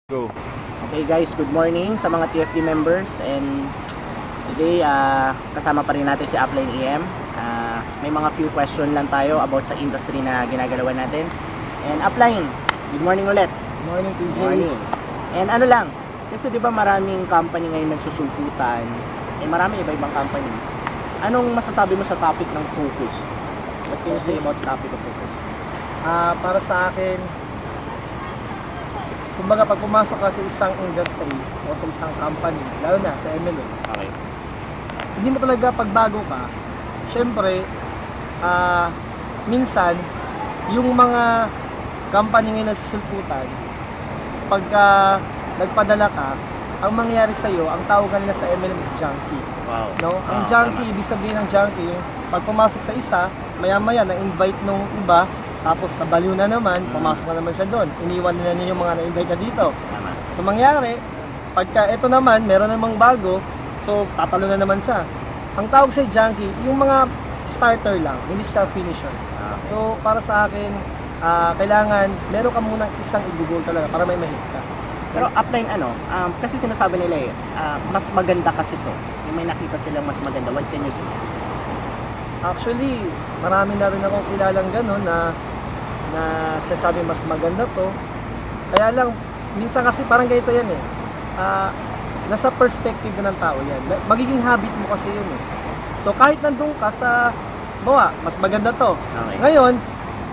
Go. Okay guys, good morning sa mga TFD members, and today kasama pa rin natin si Upline EM. May mga few question lang tayo about sa industry na ginagalawan natin. And Upline, good morning ulit. Good morning, PJ. Good morning. And ano lang, kasi di ba maraming company ngayon nagsusuputan, marami iba-ibang company. Anong masasabi mo sa topic ng focus? What can you say about topic of focus? Para sa akin, kumbaga pag pumasok ka sa isang industry o sa isang company, lalo na sa MLM, Okay. hindi mo talaga pagbago ka, syempre, minsan, yung mga company ngayon nagsusulputan, pagka nagpadala ka, ang mangyayari sa'yo, ang tawag nila sa MLM is junkie. Wow. No? Ang junkie, ibig sabihin ng junkie, yung pag pumasok sa isa, maya-maya na-invite nung iba, tapos nabaliw na naman, pumasok na naman siya doon. Iniwan na niya yung mga na-invite niya dito. Tama. So mangyari, pagka ito naman, meron namang bago, so tatalo na naman siya. Ang tawag sa junkie, yung mga starter lang, hindi siya finisher. So para sa akin, kailangan meron ka munang isang i-goal talaga para may mahit ka. Pero Upline kasi sinasabi nila mas maganda kasi to. Yung may nakita silang mas maganda. What can you say? Actually, marami na rin akong kilalang gano'n na sinasabi mas maganda to. Kaya lang, minsan kasi parang ganito yan eh. Nasa perspective na ng tao yan. Magiging habit mo kasi yun eh. So kahit nandun ka sa, mas maganda to. Okay. Ngayon,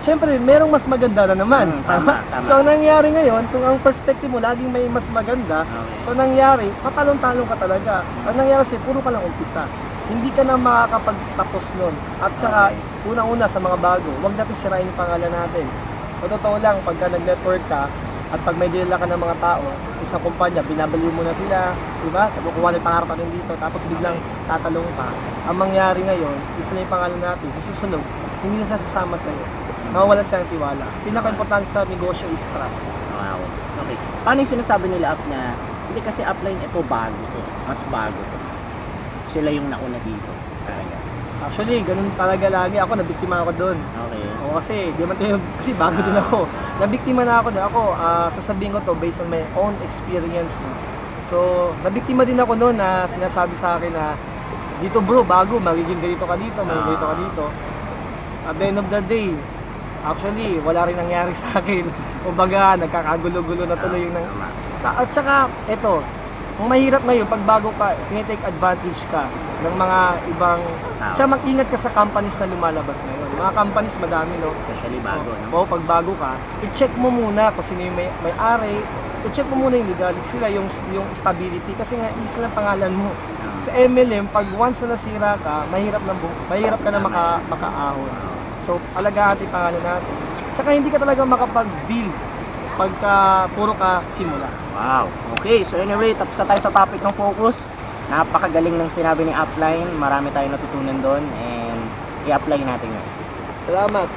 syempre, merong mas maganda na naman. Tama. So ang nangyari ngayon, kung ang perspective mo laging may mas maganda, Okay. so nangyari, patalong-talong ka talaga. Ang nangyari kasi, puro ka lang umpisa. Hindi ka na makakapagtapos nun. At saka, Okay. unang-una sa mga bago, huwag natin sirain yung pangalan natin. So totoo lang, pagka nag-network ka, at pag may dinala ka ng mga tao, sa isang kumpanya, binabaliw mo na sila, diba? Sa kukuha ng pangarap natin dito, tapos biglang tatalong ka. Ang mangyari ngayon, isa na yung pangalan natin, susunod, hindi na sasama sa'yo. Mawawala siya ng tiwala. Pinaka-importante sa negosyo is trust. Wow. Okay. Paano yung sinasabi nila na hindi kasi Upline ito bago to. Mas bago to. Sila yung nauna dito. Talaga. Actually, ganun talaga lagi. Ako, nabiktima ako doon. Okay. O kasi, di man tayo, kasi bago din ako. Nabiktima na ako doon. Ako, sasabihin ko to based on my own experience. No? So, nabiktima din ako noon na sinasabi sa akin na dito bro, bago, magiging ganito ka dito, magiging ganito ka dito. At the end of the day, actually, wala rin nangyari sa akin. Kumbaga, nagkakagulo-gulo na tuloy yung At saka, eto, ang mahirap ngayon, pag bago ka, tinitake advantage ka ng mga ibang... Siya, mag-ingat ka sa companies na lumalabas ngayon. Mga companies, madami, no? Especially bago, no? Oo, pag bago ka, i-check mo muna kung sino yung may-ari, i-check mo muna yung legality sila, yung stability, kasi nga, isa na pangalan mo. Sa MLM, pag once na nasira ka, mahirap ka na makaahon. So, alagaan natin pangalan natin. Saka hindi ka talaga makapag-build pagka puro ka simula. Wow. Okay, so anyway, tapos na tayo sa topic ng focus. Napakagaling ng sinabi ni Upline. Marami tayong natutunan doon and i-apply natin yun. Salamat.